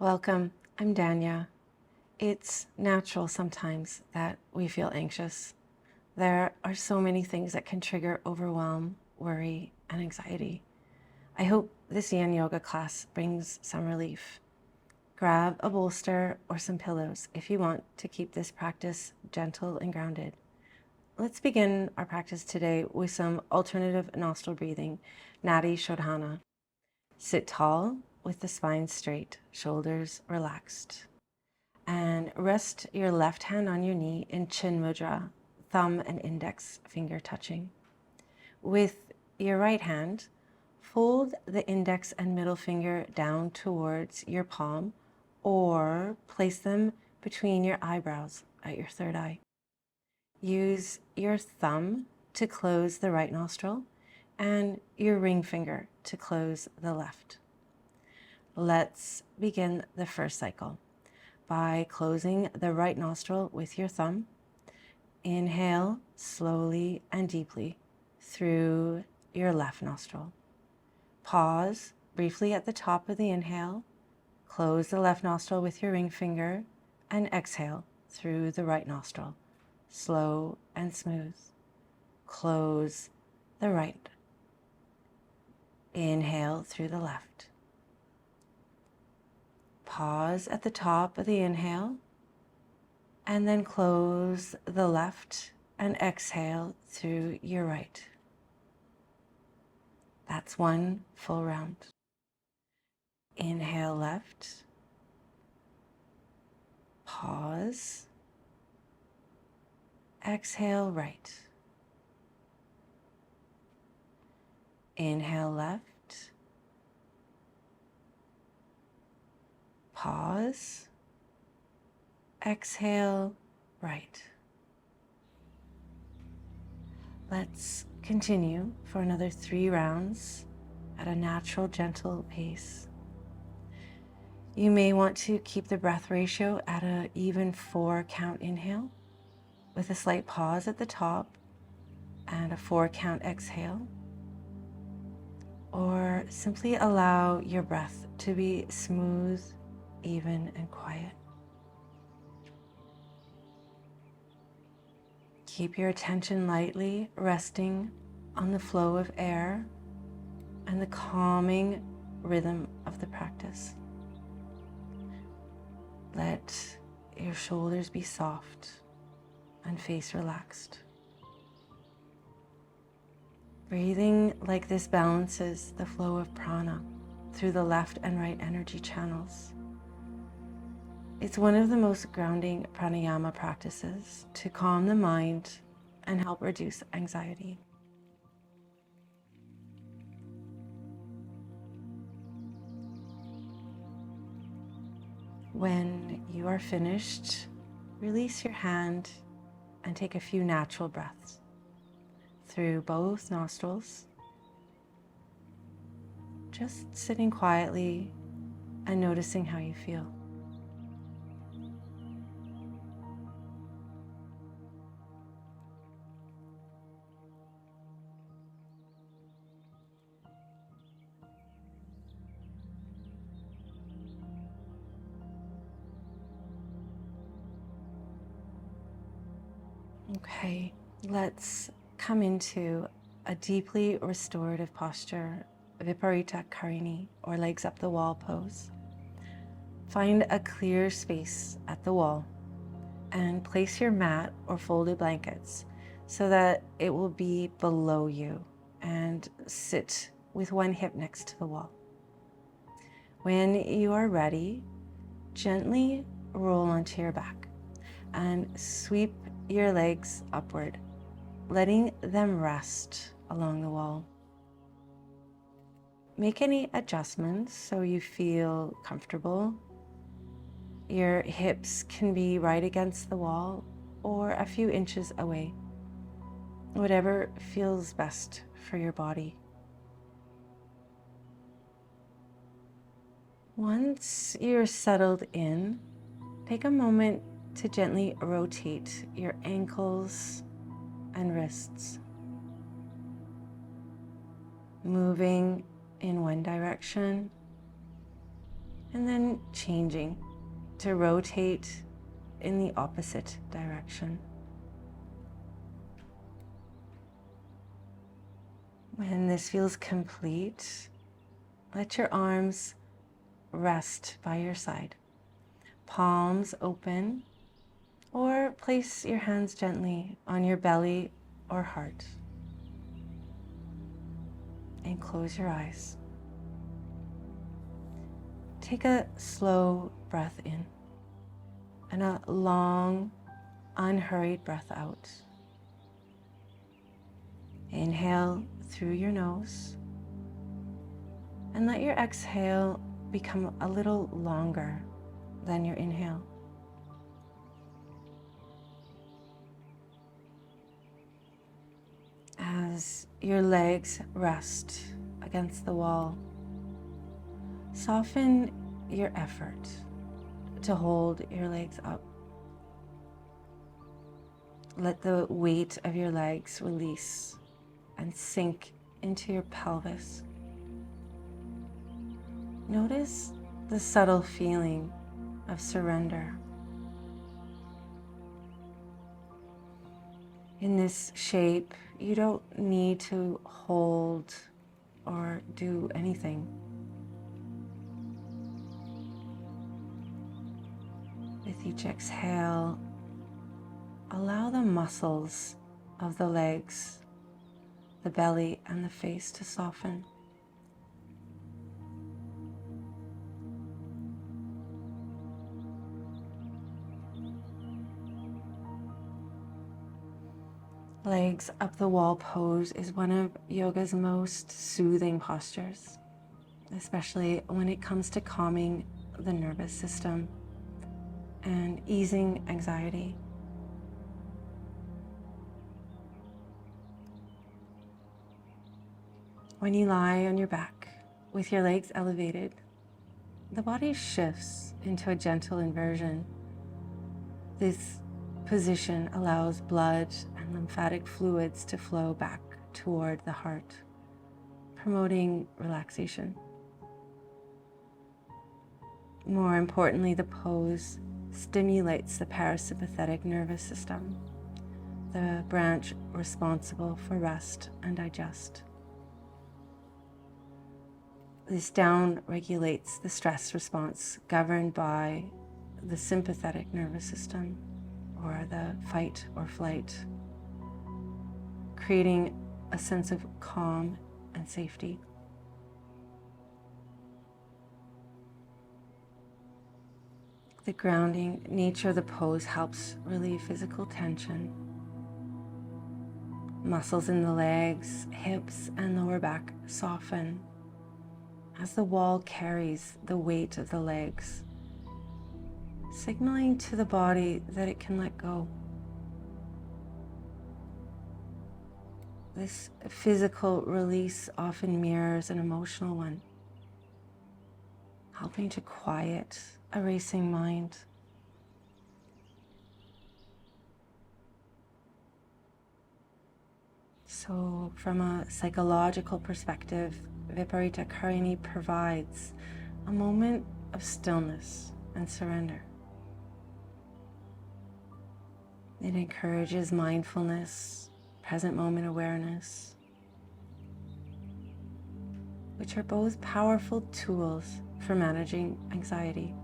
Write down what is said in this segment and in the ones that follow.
Welcome, I'm Danya. It's natural sometimes that we feel anxious. There are so many things that can trigger overwhelm, worry, and anxiety. I hope this yin yoga class brings some relief. Grab a bolster or some pillows if you want to keep this practice gentle and grounded. Let's begin our practice today with some alternative nostril breathing, Nadi Shodhana. Sit tall with the spine straight, shoulders relaxed. And rest your left hand on your knee in chin mudra, thumb and index finger touching. With your right hand, fold the index and middle finger down towards your palm or place them between your eyebrows at your third eye. Use your thumb to close the right nostril and your ring finger to close the left. Let's begin the first cycle by closing the right nostril with your thumb. Inhale slowly and deeply through your left nostril. Pause briefly at the top of the inhale. Close the left nostril with your ring finger and exhale through the right nostril. Slow and smooth. Close the right. Inhale through the left. Pause at the top of the inhale and then close the left and exhale through your right. That's one full round. Inhale left. Pause. Exhale right. Inhale left. Pause. Exhale right. Let's continue for another 3 rounds at a natural, gentle pace. You may want to keep the breath ratio at an even 4 count inhale with a slight pause at the top and a 4 count exhale. Or simply allow your breath to be smooth, even, and quiet. Keep your attention lightly resting on the flow of air and the calming rhythm of the practice. Let your shoulders be soft and face relaxed. Breathing like this balances the flow of prana through the left and right energy channels. It's one of the most grounding pranayama practices to calm the mind and help reduce anxiety. When you are finished, release your hand and take a few natural breaths through both nostrils, just sitting quietly and noticing how you feel. Okay, let's come into a deeply restorative posture, Viparita karini, or legs up the wall pose. Find a clear space at the wall and place your mat or folded blankets so that it will be below you and sit with one hip next to the wall. When you are ready, gently roll onto your back and sweep your legs upward, letting them rest along the wall. Make any adjustments so you feel comfortable. Your hips can be right against the wall or a few inches away, whatever feels best for your body. Once you're settled in, take a moment to gently rotate your ankles and wrists, moving in one direction and then changing to rotate in the opposite direction. When this feels complete, let your arms rest by your side. Palms open, or place your hands gently on your belly or heart. And close your eyes. Take a slow breath in and a long, unhurried breath out. Inhale through your nose and let your exhale become a little longer than your inhale. As your legs rest against the wall, soften your effort to hold your legs up. Let the weight of your legs release and sink into your pelvis. Notice the subtle feeling of surrender. In this shape, you don't need to hold or do anything. With each exhale, allow the muscles of the legs, the belly, and the face to soften. Legs up the wall pose is one of yoga's most soothing postures, especially when it comes to calming the nervous system and easing anxiety. When you lie on your back with your legs elevated, the body shifts into a gentle inversion. This position allows blood and lymphatic fluids to flow back toward the heart, promoting relaxation. More importantly, the pose stimulates the parasympathetic nervous system, the branch responsible for rest and digest. This down regulates the stress response governed by the sympathetic nervous system, or the fight or flight, creating a sense of calm and safety. The grounding nature of the pose helps relieve physical tension. Muscles in the legs, hips, and lower back soften as the wall carries the weight of the legs, signaling to the body that it can let go. This physical release often mirrors an emotional one, helping to quiet a racing mind. So, from a psychological perspective, Viparita Karini provides a moment of stillness and surrender. It encourages mindfulness, present moment awareness, which are both powerful tools for managing anxiety.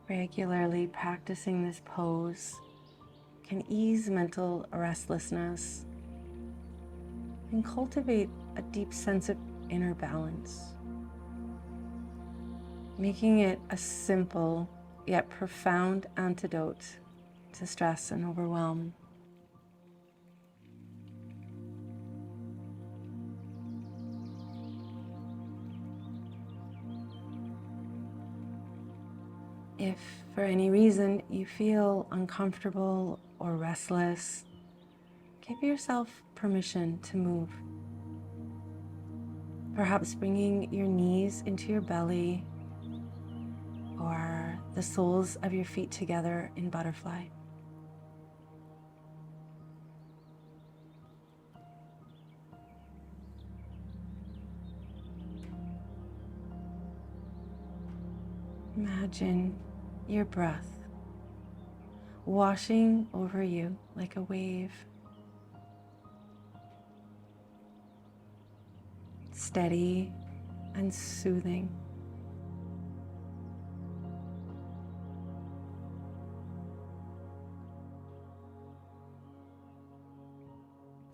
Regularly practicing this pose can ease mental restlessness and cultivate a deep sense of inner balance, making it a simple yet profound antidote to stress and overwhelm. If for any reason you feel uncomfortable or restless, give yourself permission to move. Perhaps bringing your knees into your belly or the soles of your feet together in butterfly. Imagine your breath washing over you like a wave, steady and soothing.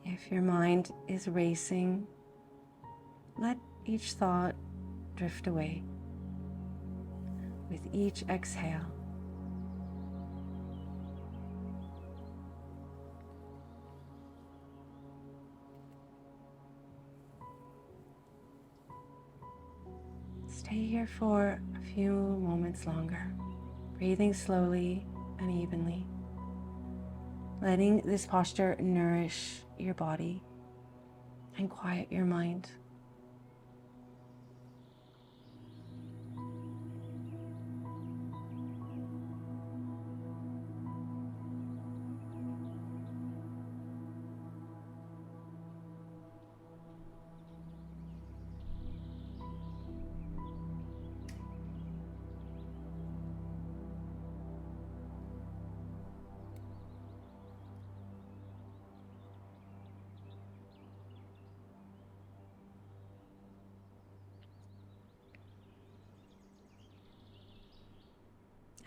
If your mind is racing, let each thought drift away with each exhale. Stay here for a few moments longer, breathing slowly and evenly, letting this posture nourish your body and quiet your mind.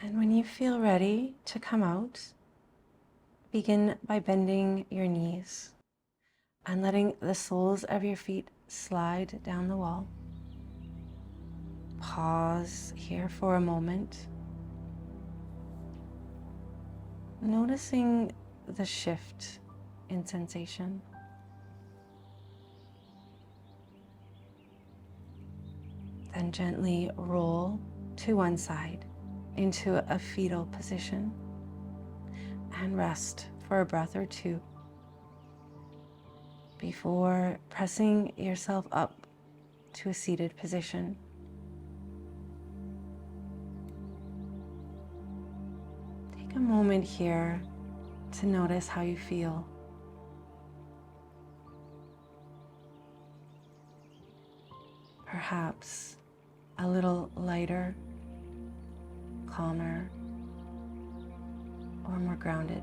And when you feel ready to come out, begin by bending your knees and letting the soles of your feet slide down the wall. Pause here for a moment, noticing the shift in sensation. Then gently roll to one side into a fetal position and rest for a breath or two before pressing yourself up to a seated position. Take a moment here to notice how you feel. Perhaps a little lighter, calmer, or more grounded.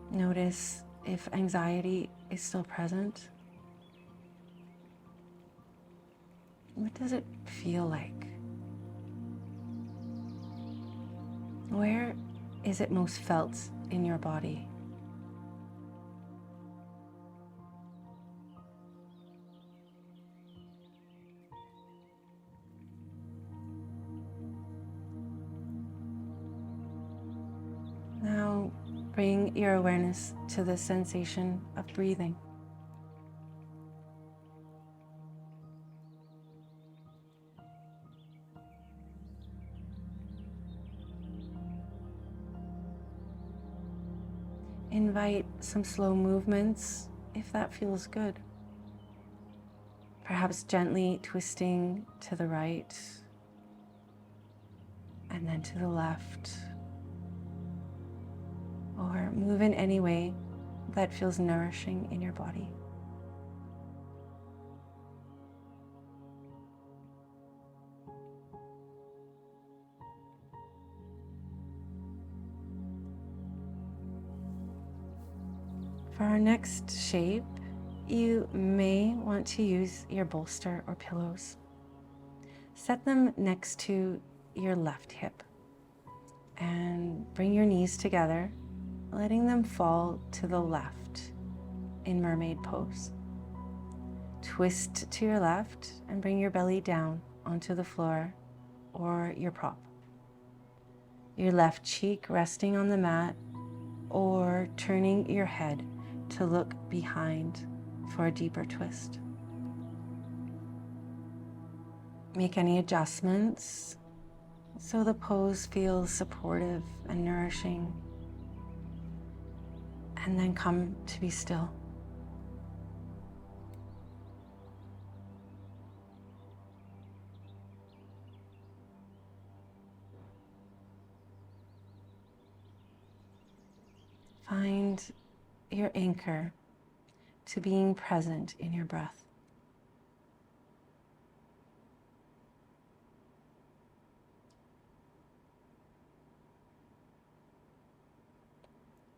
Notice if anxiety is still present. What does it feel like? Where is it most felt in your body? Now bring your awareness to the sensation of breathing. Invite some slow movements if that feels good. Perhaps gently twisting to the right and then to the left. Or move in any way that feels nourishing in your body. For our next shape, you may want to use your bolster or pillows. Set them next to your left hip and bring your knees together, letting them fall to the left in mermaid pose. Twist to your left and bring your belly down onto the floor or your prop. Your left cheek resting on the mat or turning your head to look behind for a deeper twist. Make any adjustments so the pose feels supportive and nourishing. And then come to be still. Find your anchor to being present in your breath.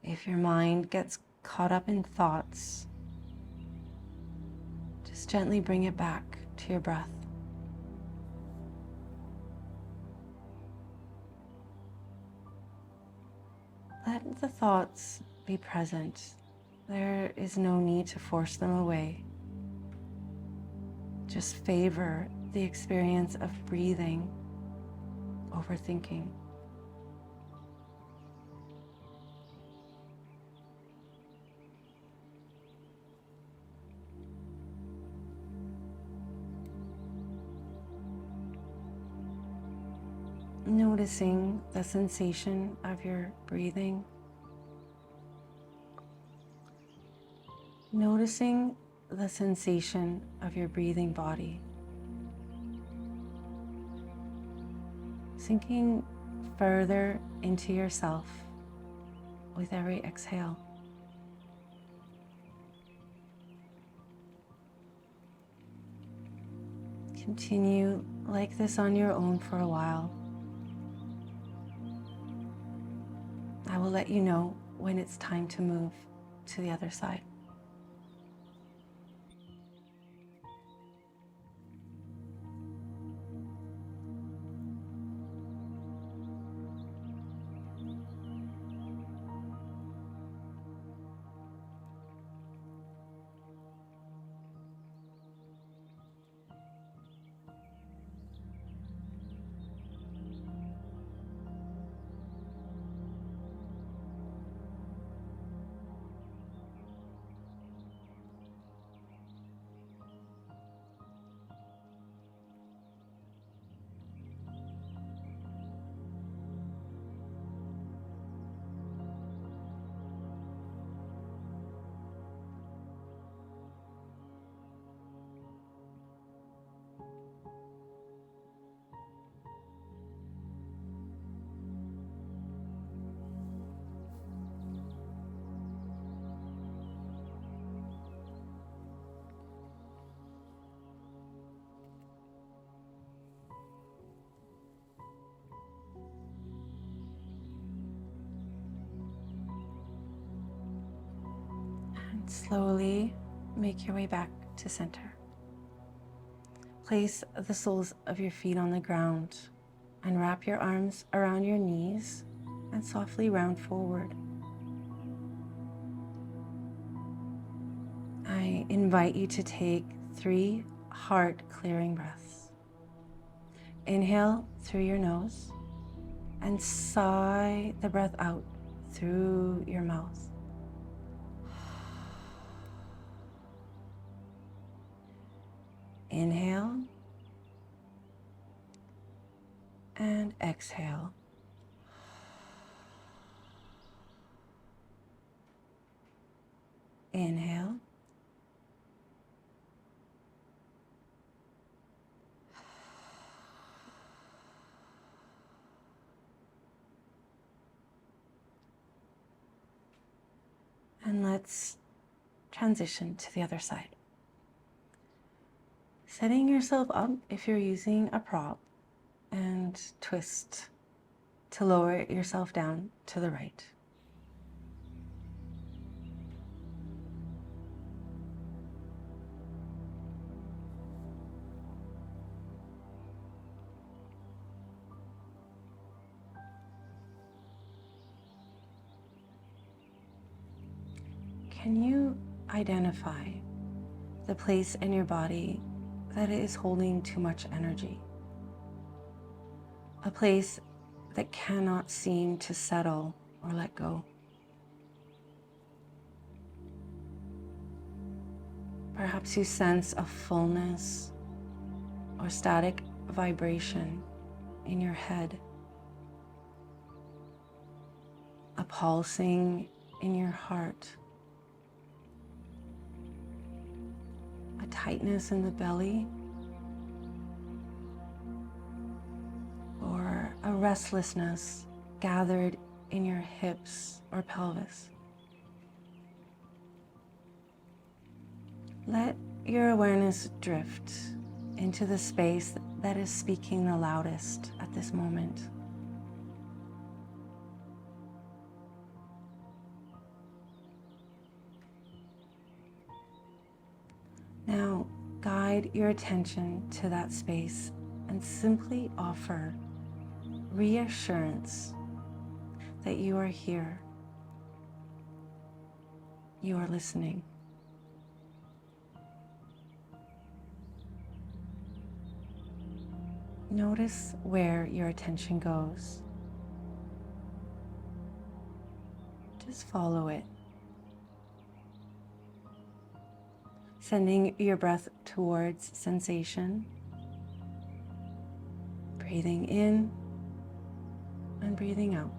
If your mind gets caught up in thoughts, just gently bring it back to your breath. Let the thoughts be present. There is no need to force them away. Just favor the experience of breathing over thinking. Noticing the sensation of your breathing. Noticing the sensation of your breathing body. Sinking further into yourself with every exhale. Continue like this on your own for a while. I will let you know when it's time to move to the other side. Slowly make your way back to center. Place the soles of your feet on the ground and wrap your arms around your knees and softly round forward. I invite you to take 3 heart-clearing breaths. Inhale through your nose and sigh the breath out through your mouth. Inhale and exhale. Inhale and let's transition to the other side. Setting yourself up if you're using a prop and twist to lower yourself down to the right. Can you identify the place in your body that is holding too much energy? A place that cannot seem to settle or let go. Perhaps you sense a fullness or static vibration in your head, a pulsing in your heart, a tightness in the belly, or a restlessness gathered in your hips or pelvis. Let your awareness drift into the space that is speaking the loudest at this moment. Now, guide your attention to that space and simply offer reassurance that you are here, you are listening. Notice where your attention goes. Just follow it. Sending your breath towards sensation. Breathing in and breathing out.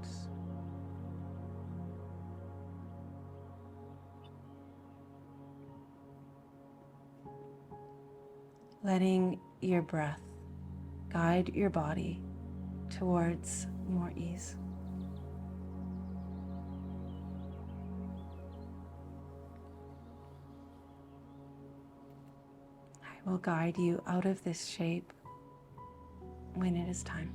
Letting your breath guide your body towards more ease. I will guide you out of this shape when it is time.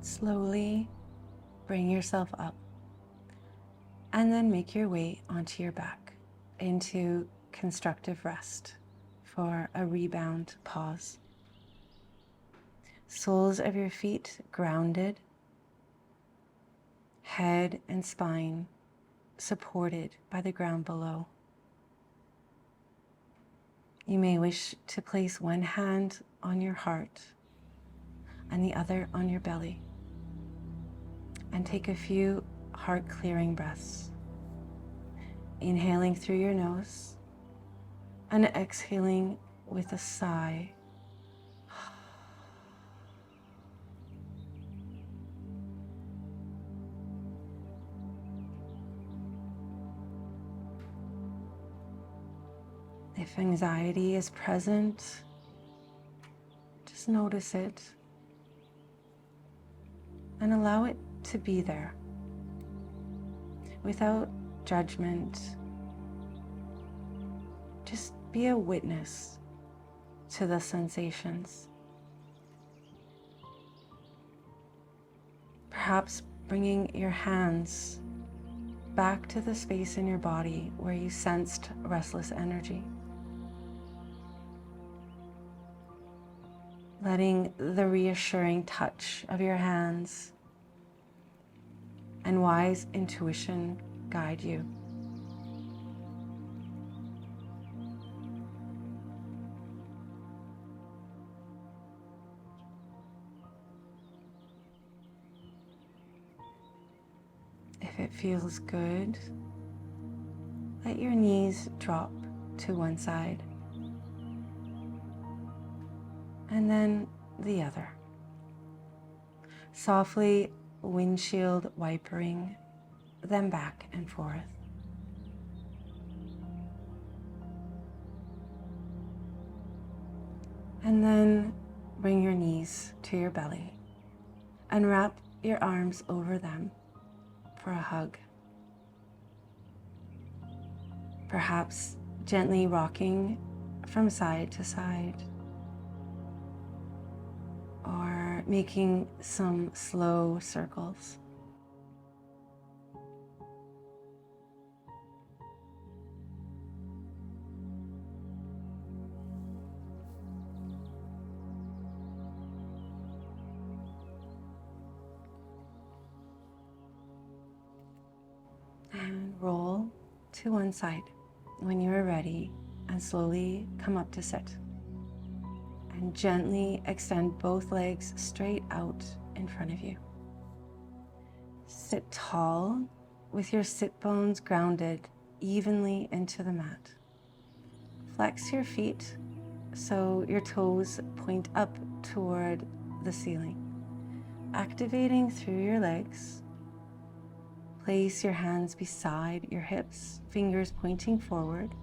Slowly bring yourself up and then make your way onto your back into constructive rest for a rebound pause. Soles of your feet grounded, head and spine supported by the ground below. You may wish to place one hand on your heart and the other on your belly, and take a few heart-clearing breaths. Inhaling through your nose and exhaling with a sigh. If anxiety is present, just notice it and allow it to be there without judgment. Just be a witness to the sensations. Perhaps bringing your hands back to the space in your body where you sensed restless energy. Letting the reassuring touch of your hands and wise intuition guide you. If it feels good, let your knees drop to one side and then the other. Softly windshield wipering them back and forth. And then bring your knees to your belly and wrap your arms over them for a hug. Perhaps gently rocking from side to side, or making some slow circles. And roll to one side when you are ready, and slowly come up to sit. And gently extend both legs straight out in front of you. Sit tall with your sit bones grounded evenly into the mat. Flex your feet so your toes point up toward the ceiling. Activating through your legs. Place your hands beside your hips, fingers pointing forward.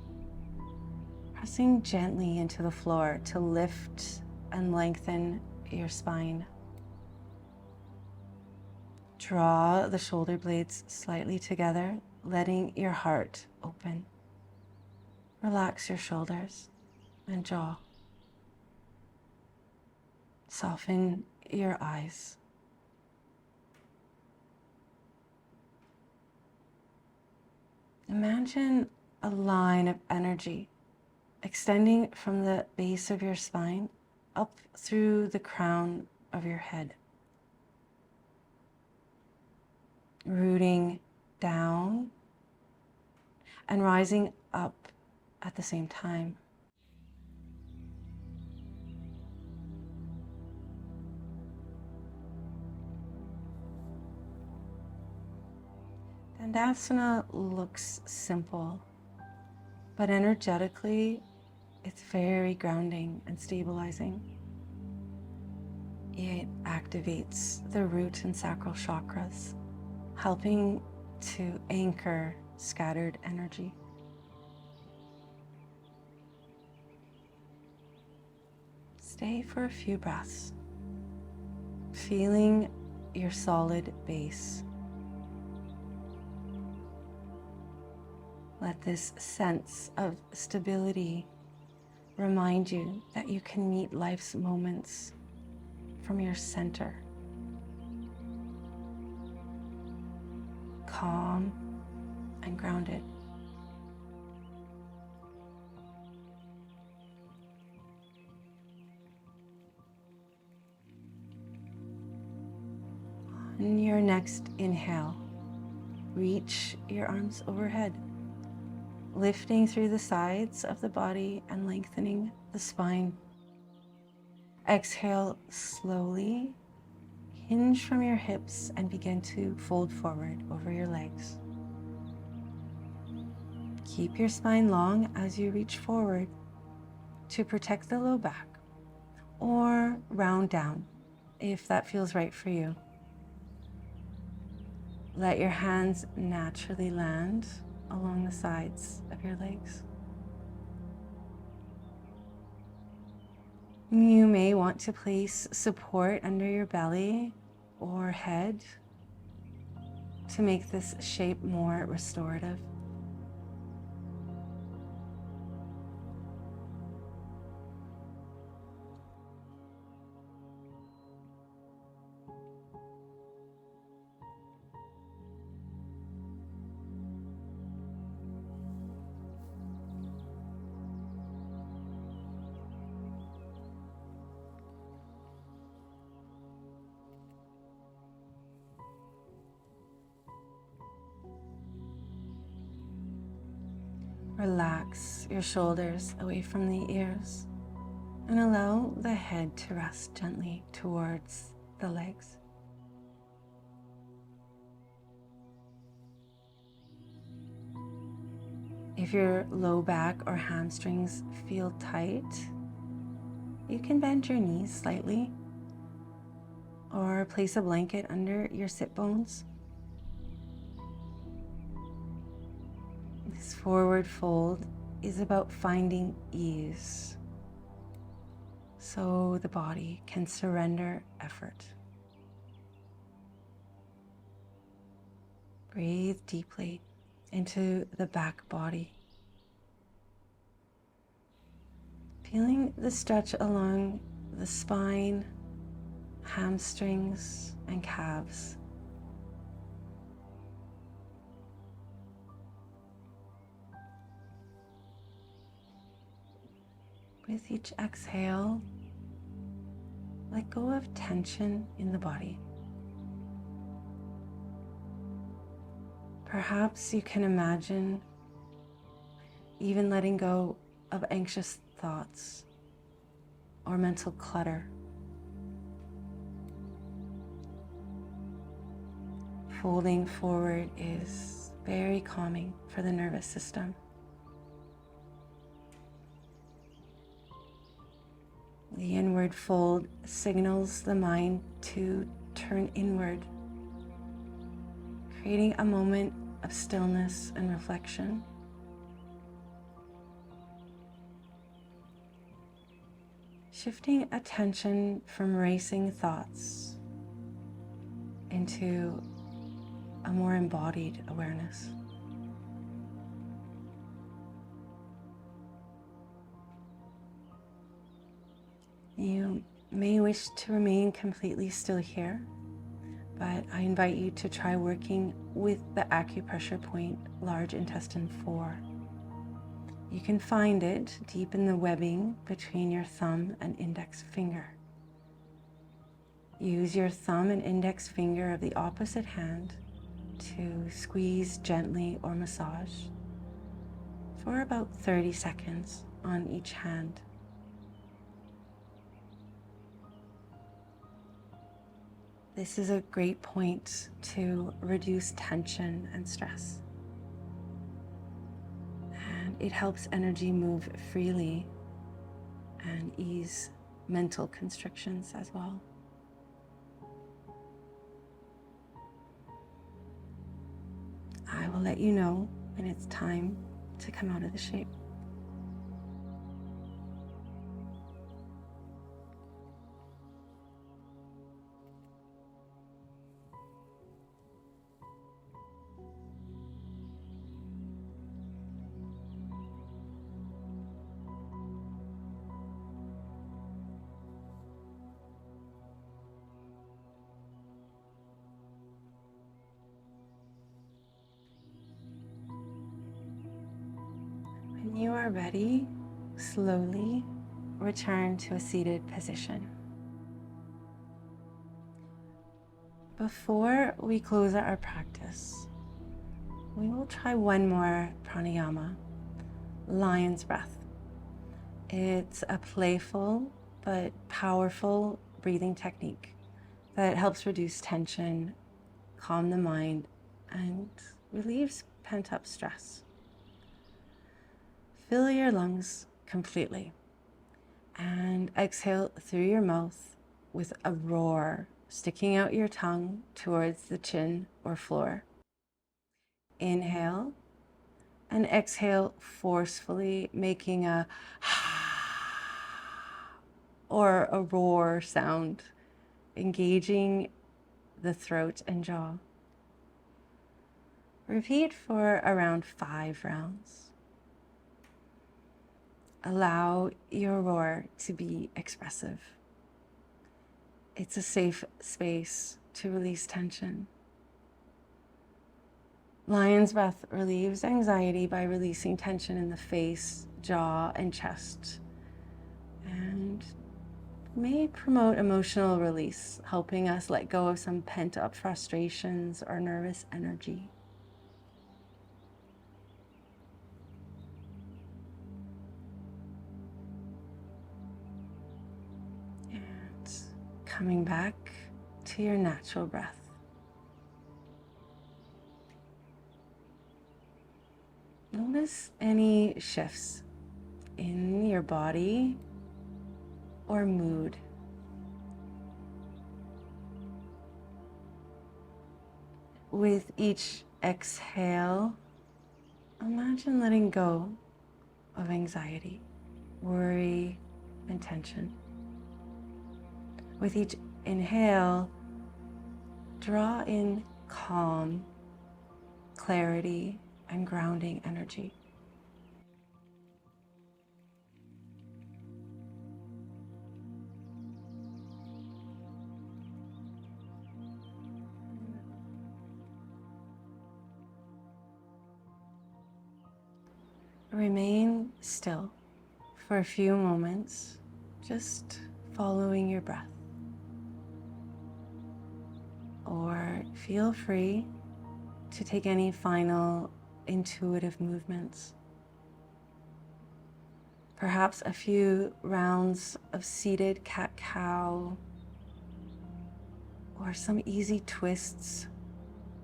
Pressing gently into the floor to lift and lengthen your spine. Draw the shoulder blades slightly together, letting your heart open. Relax your shoulders and jaw. Soften your eyes. Imagine a line of energy extending from the base of your spine up through the crown of your head, rooting down and rising up at the same time. Dandasana looks simple, but energetically, it's very grounding and stabilizing. It activates the root and sacral chakras, helping to anchor scattered energy. Stay for a few breaths, feeling your solid base. Let this sense of stability remind you that you can meet life's moments from your center. Calm and grounded. On your next inhale, reach your arms overhead, lifting through the sides of the body and lengthening the spine. Exhale slowly, hinge from your hips and begin to fold forward over your legs. Keep your spine long as you reach forward to protect the low back, or round down if that feels right for you. Let your hands naturally land along the sides of your legs. You may want to place support under your belly or head to make this shape more restorative. Relax your shoulders away from the ears and allow the head to rest gently towards the legs. If your low back or hamstrings feel tight, you can bend your knees slightly or place a blanket under your sit bones. This forward fold is about finding ease so the body can surrender effort. Breathe deeply into the back body, feeling the stretch along the spine, hamstrings, and calves. With each exhale, let go of tension in the body. Perhaps you can imagine even letting go of anxious thoughts or mental clutter. Folding forward is very calming for the nervous system. The inward fold signals the mind to turn inward, creating a moment of stillness and reflection. Shifting attention from racing thoughts into a more embodied awareness. You may wish to remain completely still here, but I invite you to try working with the Acupressure Point, large intestine 4. You can find it deep in the webbing between your thumb and index finger. Use your thumb and index finger of the opposite hand to squeeze gently or massage for about 30 seconds on each hand. This is a great point to reduce tension and stress. And it helps energy move freely and ease mental constrictions as well. I will let you know when it's time to come out of the shape. When you are ready, slowly return to a seated position. Before we close out our practice, we will try one more pranayama, lion's breath. It's a playful but powerful breathing technique that helps reduce tension, calm the mind, and relieves pent-up stress. Fill your lungs completely and exhale through your mouth with a roar, sticking out your tongue towards the chin or floor. Inhale and exhale forcefully, making a or a roar sound, engaging the throat and jaw. Repeat for around 5 rounds. Allow your roar to be expressive. It's a safe space to release tension. Lion's breath relieves anxiety by releasing tension in the face, jaw, and chest, and may promote emotional release, helping us let go of some pent-up frustrations or nervous energy. And coming back to your natural breath. Notice any shifts in your body or mood. With each exhale, imagine letting go of anxiety, worry, and tension. With each inhale, draw in calm, clarity, and grounding energy. Remain still for a few moments, just following your breath. Or feel free to take any final intuitive movements. Perhaps a few rounds of seated cat-cow, or some easy twists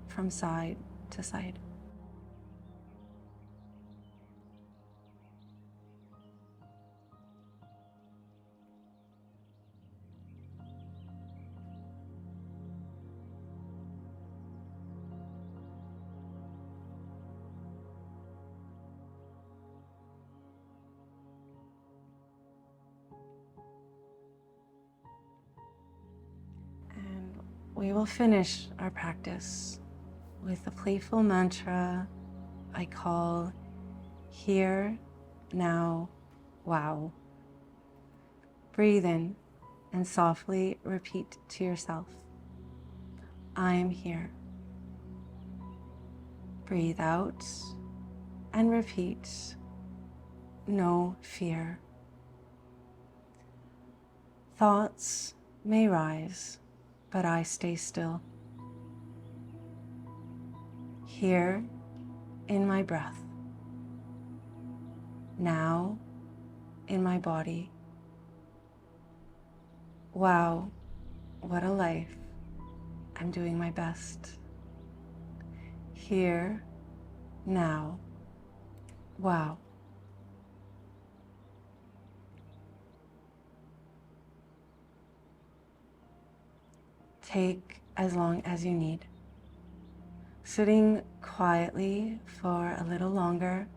from side to side. we will finish our practice with a playful mantra I call Here, Now, Wow. Breathe in and softly repeat to yourself, I am here. Breathe out and repeat, no fear. Thoughts may rise, but I stay still. Here in my breath, now in my body. Wow, what a life. I'm doing my best. Here, now, wow. Take as long as you need. Sitting quietly for a little longer.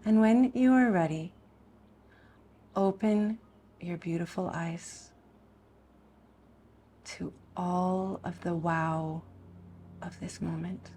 And when you are ready, open your beautiful eyes to all of the wow of this moment.